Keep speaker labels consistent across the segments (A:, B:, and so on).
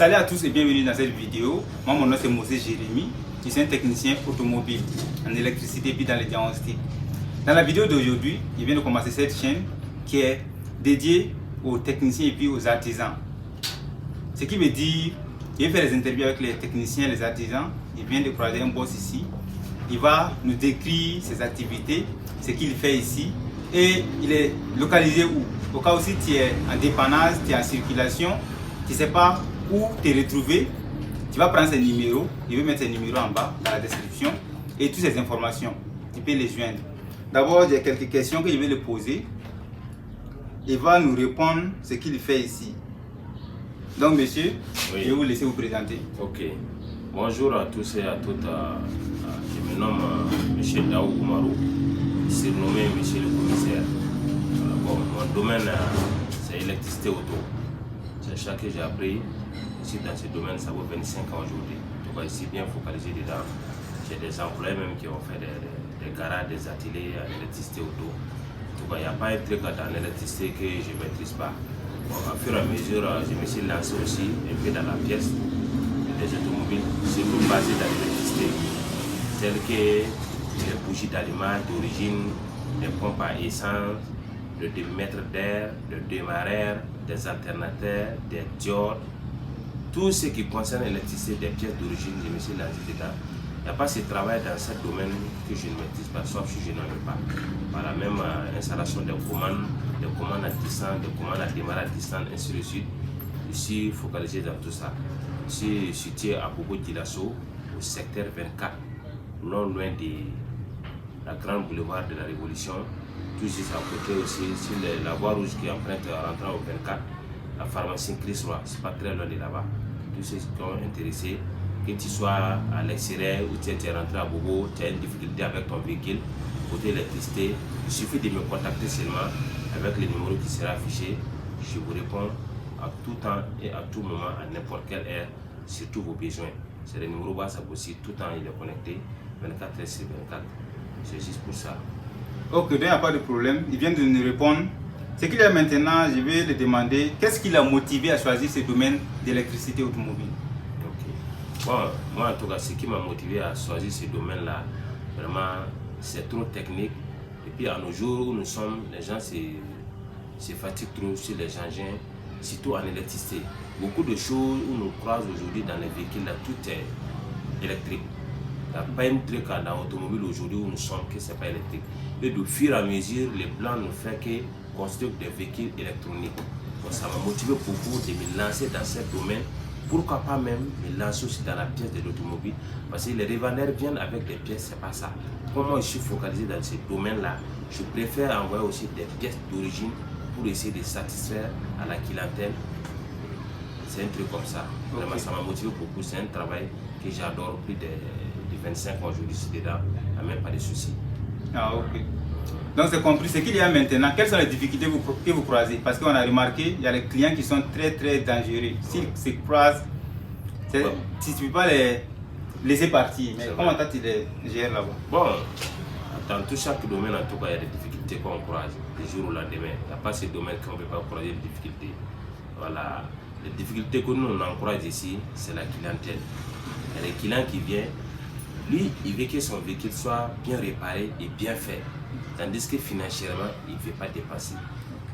A: Salut à tous et bienvenue dans cette vidéo. Moi, mon nom c'est Moses Jérémy. Je suis un technicien automobile en électricité puis dans les diagnostics. Dans la vidéo d'aujourd'hui, je viens de commencer cette chaîne qui est dédiée aux techniciens et puis aux artisans. Ce qui veut dire, je vais faire des interviews avec les techniciens et les artisans. Il vient de croiser un boss ici. Il va nous décrire ses activités, ce qu'il fait ici et il est localisé où. Au cas où si tu es en dépannage, tu es en circulation, tu ne sais pas où te retrouver, tu vas prendre ses numéros, je vais mettre ses numéros en bas dans la description et toutes ces informations, tu peux les joindre. D'abord, j'ai quelques questions que je vais lui poser. Il va nous répondre ce qu'il fait ici. Donc monsieur, oui. Je vais vous laisser vous présenter.
B: Ok. Bonjour à tous et à toutes. Je me nomme M. Daou Oumarou, surnommé M. le commissaire. Bon, mon domaine, c'est l'électricité auto. C'est ça que j'ai appris. Ici, dans ce domaine, ça vaut 25 ans aujourd'hui. Donc, ici, bien focalisé dedans. J'ai des employés même qui ont fait des garages, des ateliers en électricité auto. Donc, il n'y a pas un truc dans l'électricité que je ne maîtrise pas. Bon, au fur et à mesure, je me suis lancé aussi un peu dans la pièce des automobiles, surtout basé dans l'électricité, telles que les bougies d'allumage d'origine, les pompes à essence, le démètre d'air, le démarreur, des alternateurs, des diodes, tout ce qui concerne l'électricité des pièces d'origine, je me suis lancé dedans. Il n'y a pas ce travail dans ce domaine que je ne maîtrise pas, sauf si je n'en veux pas. Voilà, même installation des commandes à distance, des commandes à démarrage à distance, ainsi de suite. Je suis focalisé dans tout ça. Je suis situé à Bobo Dioulasso, au secteur 24, non loin de la grande boulevard de la Révolution. Tout juste à côté aussi, sur la voie rouge qui emprunte en rentrant au 24, la pharmacie Chris Roy, c'est pas très loin de là-bas. Tous ceux qui sont intéressés, que tu sois à l'extérieur ou tu es rentré à Bobo, tu as une difficulté avec ton véhicule, côté électricité, il suffit de me contacter seulement avec le numéro qui sera affiché. Je vous réponds à tout temps et à tout moment, à n'importe quelle heure, sur tous vos besoins. C'est le numéro WhatsApp aussi, tout le temps il est connecté, 24 heures sur 24. C'est juste pour ça.
A: Ok, donc il n'y a pas de problème. Il vient de nous répondre. Ce qu'il y a maintenant, je vais lui demander qu'est-ce qui l'a motivé à choisir ce domaine d'électricité automobile.
B: Ok. Bon, moi en tout cas, ce qui m'a motivé à choisir ce domaine-là, vraiment, c'est trop technique. Et puis à nos jours où nous sommes, les gens se fatiguent trop sur les engins, surtout en électricité. Beaucoup de choses où nous croisons aujourd'hui dans les véhicules, là, tout est électrique. Il n'y a pas un truc dans l'automobile aujourd'hui où nous sommes que ce n'est pas électrique. Et de fur et à mesure, les plans ne font que construire des véhicules électroniques. Donc, ça m'a motivé beaucoup de me lancer dans ce domaine. Pourquoi pas même me lancer aussi dans la pièce de l'automobile? Parce que les revendeurs viennent avec des pièces, c'est pas ça. Comme moi je suis focalisé dans ce domaine-là, je préfère envoyer aussi des pièces d'origine pour essayer de satisfaire à la clientèle. C'est un truc comme ça. Vraiment, okay. Ça m'a motivé beaucoup. C'est un travail que j'adore. Plus de 25 ans aujourd'hui, je suis dedans. Il n'y a même pas de soucis.
A: Ah, ok. Donc, c'est compris. Ce qu'il y a maintenant, quelles sont les difficultés que vous croisez? Parce qu'on a remarqué, il y a les clients qui sont très dangereux. S'ils se croisent, tu ne peux pas les laisser partir. Mais comment tu les gères là-bas?
B: Bon, dans tout chaque domaine, en tout cas, il y a des difficultés qu'on croise du jour au lendemain. Il n'y a pas ces domaines qu'on ne peut pas croiser des difficultés. Voilà. Les difficultés que nous on encourage ici, c'est la clientèle. Il y a des clients qui viennent, lui, il veut que son véhicule soit bien réparé et bien fait. Tandis que financièrement, il ne veut pas dépenser.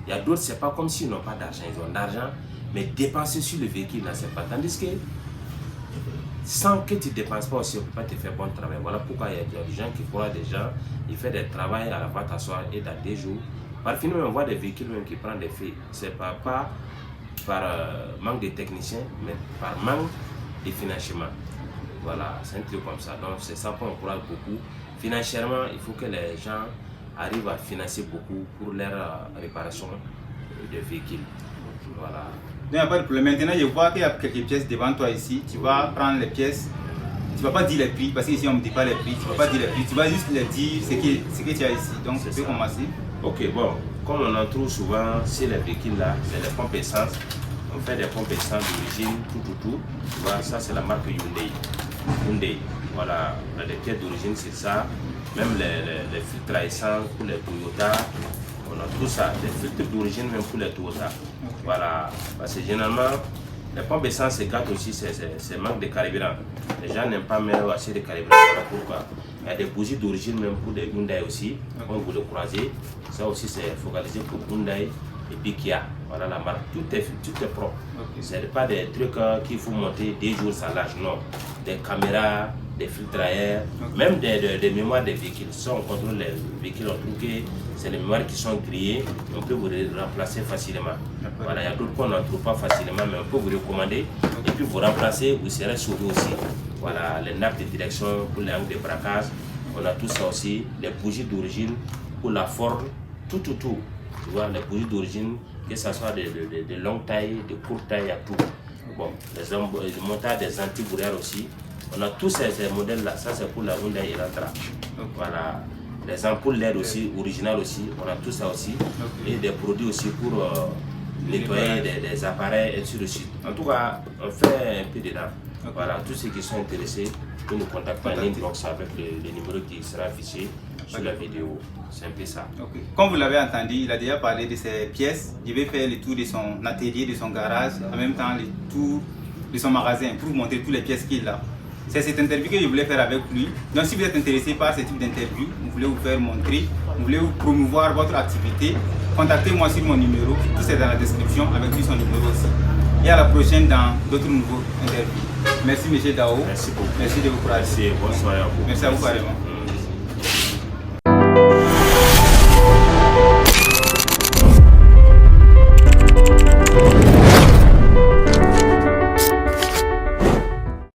B: Il y a d'autres, c'est pas comme s'ils n'ont pas d'argent. Ils ont d'argent, mais dépenser sur le véhicule, là, c'est pas. Tandis que, sans que tu ne dépenses pas aussi, on ne peut pas te faire bon travail. Voilà pourquoi il y a des gens qui croient des gens, ils font des travaux à la va t'asseoir et dans 2 jours. Parfois, on voit des véhicules même qui prennent des feux. C'est pas par manque de techniciens, mais par manque de financement. Voilà, c'est un truc comme ça. Donc, c'est ça qu'on encourage beaucoup. Financièrement, il faut que les gens arrivent à financer beaucoup pour leur réparation de véhicules. Voilà.
A: Il n'y a pas de problème. Maintenant, je vois qu'il y a quelques pièces devant toi ici. Tu vas prendre les pièces. Tu ne vas pas dire les prix, parce qu'ici on ne dit pas les prix. Tu ne vas pas dire les prix. Tu vas juste les dire ce que tu as ici. Donc, tu peux commencer. Ok,
B: bon. Comme on en trouve souvent sur les véhicules là, c'est les pompes essence. On fait des pompes essence d'origine, tout. Voilà, ça c'est la marque Hyundai. Voilà, les pièces d'origine c'est ça. Même les filtres à essence pour les Toyota. On a tout ça, des filtres d'origine même pour les Toyota. Voilà, parce que généralement, Les pompes essence se gâtent aussi, c'est manque de carburant. Les gens n'aiment pas mettre assez de carburant, voilà pourquoi. Il y a des bougies d'origine même pour des Hyundai aussi, comme vous le croisez. Ça aussi c'est focalisé pour Hyundai et puis Kia. Voilà la marque, tout est propre. Ce n'est pas des trucs qu'il faut monter des jours sans l'âge, non. Des caméras, des filtres à air, même des mémoires des véhicules. Si on contrôle les véhicules, on trouve que c'est les mémoires qui sont grillées, on peut vous les remplacer facilement. Voilà, il y a d'autres qu'on n'en trouve pas facilement, mais on peut vous recommander et puis vous remplacer, vous serez sauvé aussi. Voilà, les nappes de direction pour les angles de braquage, on a tout ça aussi, les bougies d'origine pour la forme, tout. Tu vois, les bougies d'origine, que ce soit de longue taille, de courte taille, il y a tout. Bon, les montages des anti-bourrières aussi. On a tous ces modèles-là, ça c'est pour la Hyundai Elantra. Voilà, les ampoules LED aussi, originales aussi, on a tout ça aussi. Et des produits aussi pour nettoyer des appareils et ainsi de suite. En tout cas, on fait un peu dedans. Voilà, tous ceux qui sont intéressés peuvent nous contacter en inbox avec le numéro qui sera affiché sur la vidéo. C'est un peu ça.
A: Comme vous l'avez entendu, il a déjà parlé de ses pièces. Je vais faire le tour de son atelier, de son garage, en même temps le tour de son magasin pour vous montrer toutes les pièces qu'il a. C'est cette interview que je voulais faire avec lui. Donc si vous êtes intéressé par ce type d'interview, vous voulez vous faire montrer, vous voulez vous promouvoir votre activité, contactez-moi sur mon numéro, tout c'est dans la description avec lui son numéro aussi. Et à la prochaine dans d'autres nouveaux interviews. Merci M. Dao.
B: Merci beaucoup.
A: Merci de vous croire.
B: Merci, bonsoir à vous.
A: Merci à vous carrément.